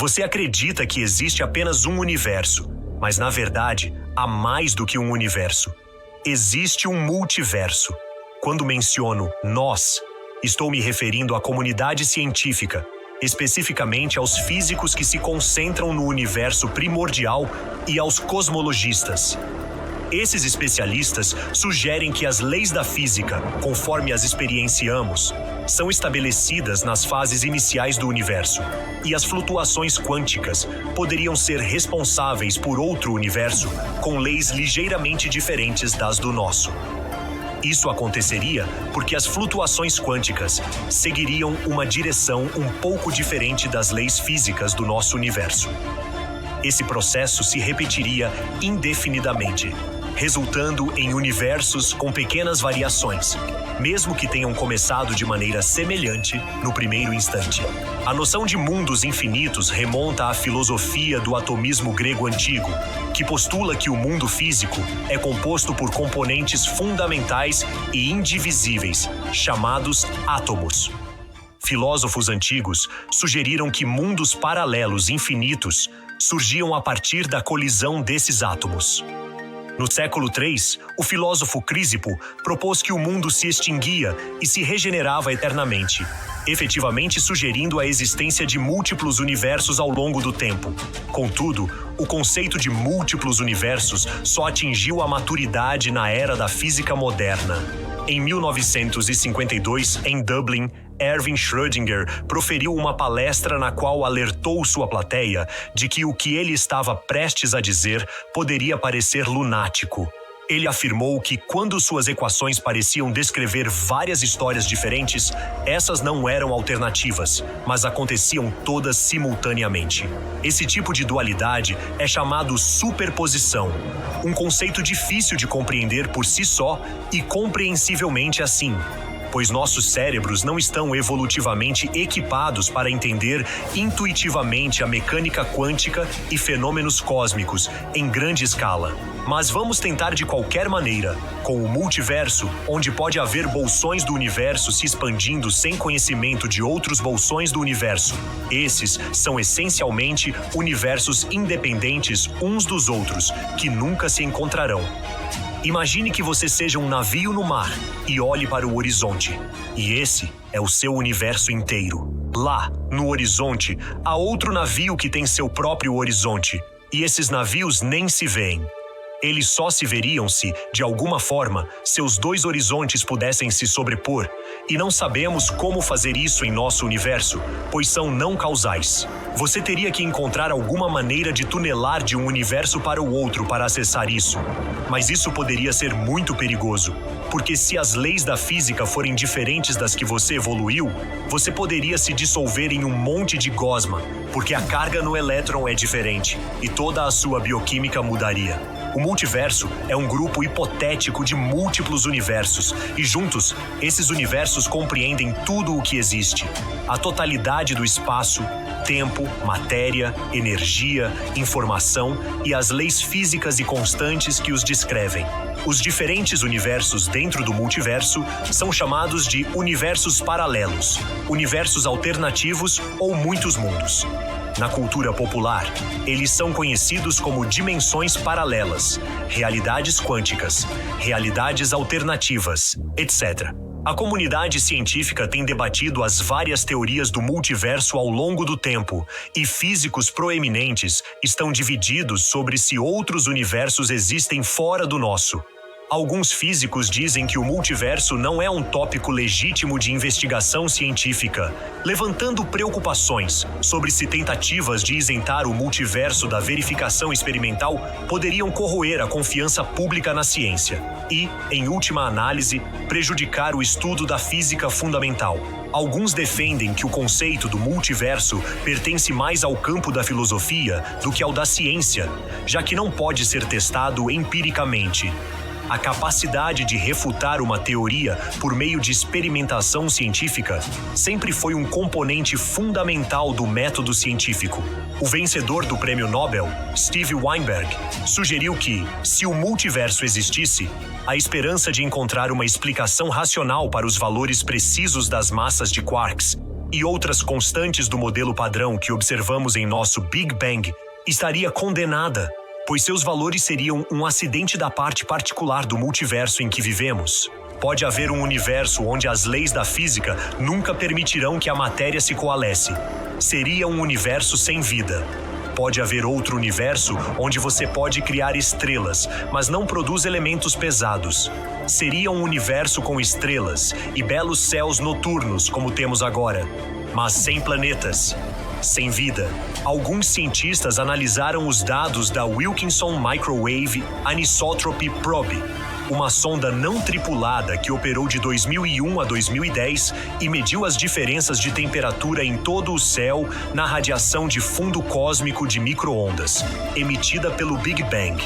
Você acredita que existe apenas um universo, mas na verdade há mais do que um universo. Existe um multiverso. Quando menciono nós, estou me referindo à comunidade científica, especificamente aos físicos que se concentram no universo primordial e aos cosmologistas. Esses especialistas sugerem que as leis da física, conforme as experienciamos, são estabelecidas nas fases iniciais do universo, e as flutuações quânticas poderiam ser responsáveis por outro universo com leis ligeiramente diferentes das do nosso. Isso aconteceria porque as flutuações quânticas seguiriam uma direção um pouco diferente das leis físicas do nosso universo. Esse processo se repetiria indefinidamente, resultando em universos com pequenas variações, mesmo que tenham começado de maneira semelhante no primeiro instante. A noção de mundos infinitos remonta à filosofia do atomismo grego antigo, que postula que o mundo físico é composto por componentes fundamentais e indivisíveis, chamados átomos. Filósofos antigos sugeriram que mundos paralelos infinitos surgiam a partir da colisão desses átomos. No século III, o filósofo Crísipo propôs que o mundo se extinguia e se regenerava eternamente, efetivamente sugerindo a existência de múltiplos universos ao longo do tempo. Contudo, o conceito de múltiplos universos só atingiu a maturidade na era da física moderna. Em 1952, em Dublin, Erwin Schrödinger proferiu uma palestra na qual alertou sua plateia de que o que ele estava prestes a dizer poderia parecer lunático. Ele afirmou que quando suas equações pareciam descrever várias histórias diferentes, essas não eram alternativas, mas aconteciam todas simultaneamente. Esse tipo de dualidade é chamado superposição, um conceito difícil de compreender por si só e compreensivelmente assim, pois nossos cérebros não estão evolutivamente equipados para entender intuitivamente a mecânica quântica e fenômenos cósmicos em grande escala. Mas vamos tentar de qualquer maneira, com o multiverso, onde pode haver bolsões do universo se expandindo sem conhecimento de outros bolsões do universo. Esses são essencialmente universos independentes uns dos outros, que nunca se encontrarão. Imagine que você seja um navio no mar e olhe para o horizonte. E esse é o seu universo inteiro. Lá, no horizonte, há outro navio que tem seu próprio horizonte. E esses navios nem se veem. Eles só se veriam se, de alguma forma, seus dois horizontes pudessem se sobrepor, e não sabemos como fazer isso em nosso universo, pois são não causais. Você teria que encontrar alguma maneira de tunelar de um universo para o outro para acessar isso. Mas isso poderia ser muito perigoso, porque se as leis da física forem diferentes das que você evoluiu, você poderia se dissolver em um monte de gosma, porque a carga no elétron é diferente, e toda a sua bioquímica mudaria. O multiverso é um grupo hipotético de múltiplos universos, e juntos, esses universos compreendem tudo o que existe. A totalidade do espaço, tempo, matéria, energia, informação e as leis físicas e constantes que os descrevem. Os diferentes universos dentro do multiverso são chamados de universos paralelos, universos alternativos ou muitos mundos. Na cultura popular, eles são conhecidos como dimensões paralelas, realidades quânticas, realidades alternativas, etc. A comunidade científica tem debatido as várias teorias do multiverso ao longo do tempo, e físicos proeminentes estão divididos sobre se outros universos existem fora do nosso. Alguns físicos dizem que o multiverso não é um tópico legítimo de investigação científica, levantando preocupações sobre se tentativas de isentar o multiverso da verificação experimental poderiam corroer a confiança pública na ciência e, em última análise, prejudicar o estudo da física fundamental. Alguns defendem que o conceito do multiverso pertence mais ao campo da filosofia do que ao da ciência, já que não pode ser testado empiricamente. A capacidade de refutar uma teoria por meio de experimentação científica sempre foi um componente fundamental do método científico. O vencedor do Prêmio Nobel, Steve Weinberg, sugeriu que, se o multiverso existisse, a esperança de encontrar uma explicação racional para os valores precisos das massas de quarks e outras constantes do modelo padrão que observamos em nosso Big Bang estaria condenada, pois seus valores seriam um acidente da parte particular do multiverso em que vivemos. Pode haver um universo onde as leis da física nunca permitirão que a matéria se coalesce. Seria um universo sem vida. Pode haver outro universo onde você pode criar estrelas, mas não produz elementos pesados. Seria um universo com estrelas e belos céus noturnos como temos agora, mas sem planetas, sem vida. Alguns cientistas analisaram os dados da Wilkinson Microwave Anisotropy Probe, uma sonda não tripulada que operou de 2001 a 2010 e mediu as diferenças de temperatura em todo o céu na radiação de fundo cósmico de micro-ondas, emitida pelo Big Bang.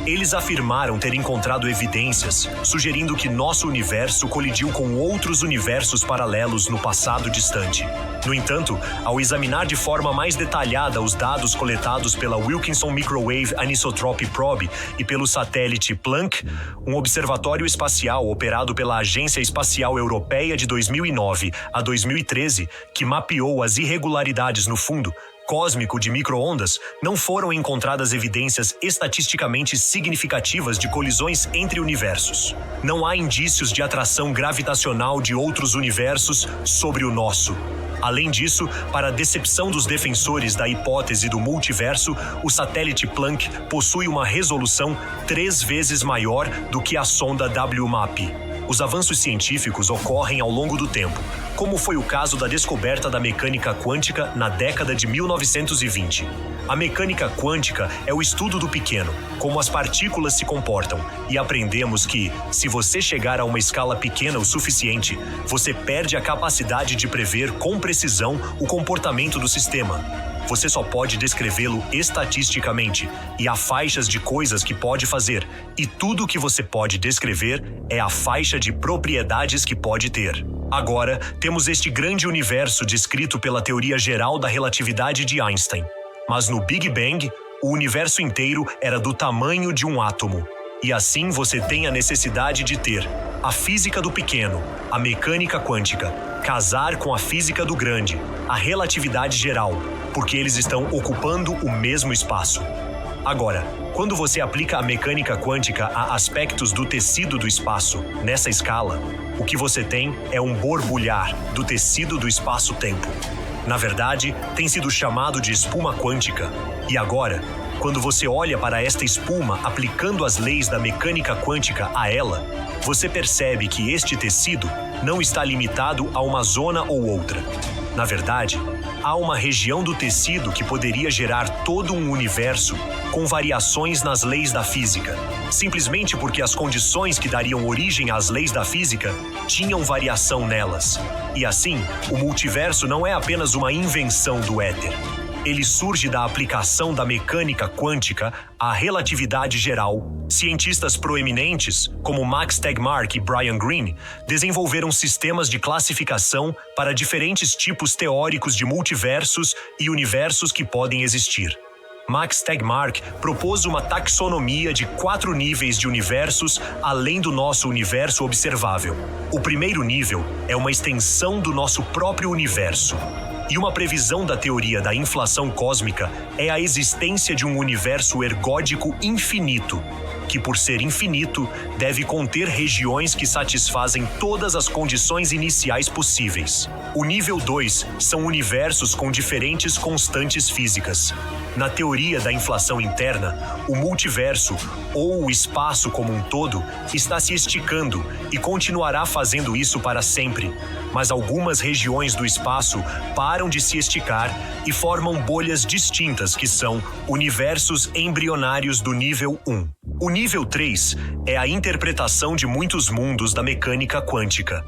Eles afirmaram ter encontrado evidências sugerindo que nosso universo colidiu com outros universos paralelos no passado distante. No entanto, ao examinar de forma mais detalhada os dados coletados pela Wilkinson Microwave Anisotropy Probe e pelo satélite Planck, um observatório espacial operado pela Agência Espacial Europeia de 2009 a 2013, que mapeou as irregularidades no fundo cósmico de micro-ondas, não foram encontradas evidências estatisticamente significativas de colisões entre universos. Não há indícios de atração gravitacional de outros universos sobre o nosso. Além disso, para a decepção dos defensores da hipótese do multiverso, o satélite Planck possui uma resolução 3 vezes maior do que a sonda WMAP. Os avanços científicos ocorrem ao longo do tempo, como foi o caso da descoberta da mecânica quântica na década de 1920. A mecânica quântica é o estudo do pequeno, como as partículas se comportam, e aprendemos que, se você chegar a uma escala pequena o suficiente, você perde a capacidade de prever com precisão o comportamento do sistema. Você só pode descrevê-lo estatisticamente, e há faixas de coisas que pode fazer, e tudo o que você pode descrever é a faixa de propriedades que pode ter. Agora, temos este grande universo descrito pela teoria geral da relatividade de Einstein. Mas no Big Bang, o universo inteiro era do tamanho de um átomo. E assim você tem a necessidade de ter a física do pequeno, a mecânica quântica, casar com a física do grande, a relatividade geral, porque eles estão ocupando o mesmo espaço. Agora, quando você aplica a mecânica quântica a aspectos do tecido do espaço, nessa escala, o que você tem é um borbulhar do tecido do espaço-tempo. Na verdade, tem sido chamado de espuma quântica. E agora, quando você olha para esta espuma aplicando as leis da mecânica quântica a ela, você percebe que este tecido não está limitado a uma zona ou outra. Na verdade, há uma região do tecido que poderia gerar todo um universo com variações nas leis da física, simplesmente porque as condições que dariam origem às leis da física tinham variação nelas. E assim, o multiverso não é apenas uma invenção do éter. Ele surge da aplicação da mecânica quântica à relatividade geral. Cientistas proeminentes, como Max Tegmark e Brian Greene, desenvolveram sistemas de classificação para diferentes tipos teóricos de multiversos e universos que podem existir. Max Tegmark propôs uma taxonomia de 4 níveis de universos além do nosso universo observável. O primeiro nível é uma extensão do nosso próprio universo. E uma previsão da teoria da inflação cósmica é a existência de um universo ergódico infinito, que, por ser infinito, deve conter regiões que satisfazem todas as condições iniciais possíveis. O nível 2 são universos com diferentes constantes físicas. Na teoria da inflação interna, o multiverso, ou o espaço como um todo, está se esticando e continuará fazendo isso para sempre. Mas algumas regiões do espaço param de se esticar e formam bolhas distintas que são universos embrionários do nível 1. O nível 3 é a interpretação de muitos mundos da mecânica quântica.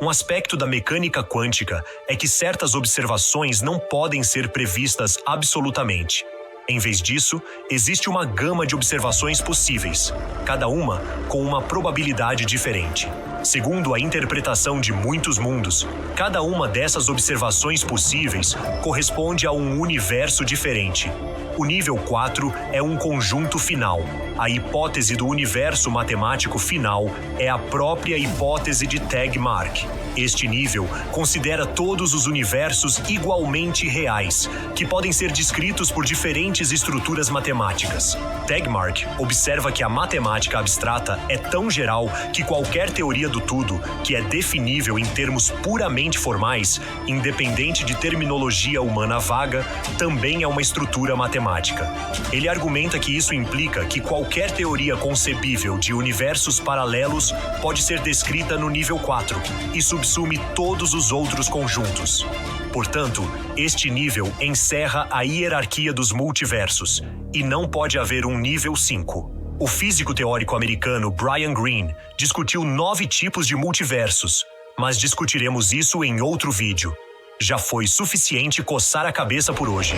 Um aspecto da mecânica quântica é que certas observações não podem ser previstas absolutamente. Em vez disso, existe uma gama de observações possíveis, cada uma com uma probabilidade diferente. Segundo a interpretação de muitos mundos, cada uma dessas observações possíveis corresponde a um universo diferente. O nível 4 é um conjunto final. A hipótese do universo matemático final é a própria hipótese de Tegmark. Este nível considera todos os universos igualmente reais, que podem ser descritos por diferentes estruturas matemáticas. Tegmark observa que a matemática abstrata é tão geral que qualquer teoria do tudo, que é definível em termos puramente formais, independente de terminologia humana vaga, também é uma estrutura matemática. Ele argumenta que isso implica que qualquer teoria concebível de universos paralelos pode ser descrita no nível 4 e subsume todos os outros conjuntos. Portanto, este nível encerra a hierarquia dos multiversos, e não pode haver um nível 5. O físico teórico americano Brian Greene discutiu 9 tipos de multiversos, mas discutiremos isso em outro vídeo. Já foi suficiente coçar a cabeça por hoje.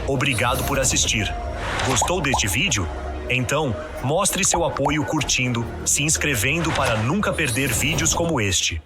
Obrigado por assistir. Gostou deste vídeo? Então, mostre seu apoio curtindo, se inscrevendo para nunca perder vídeos como este.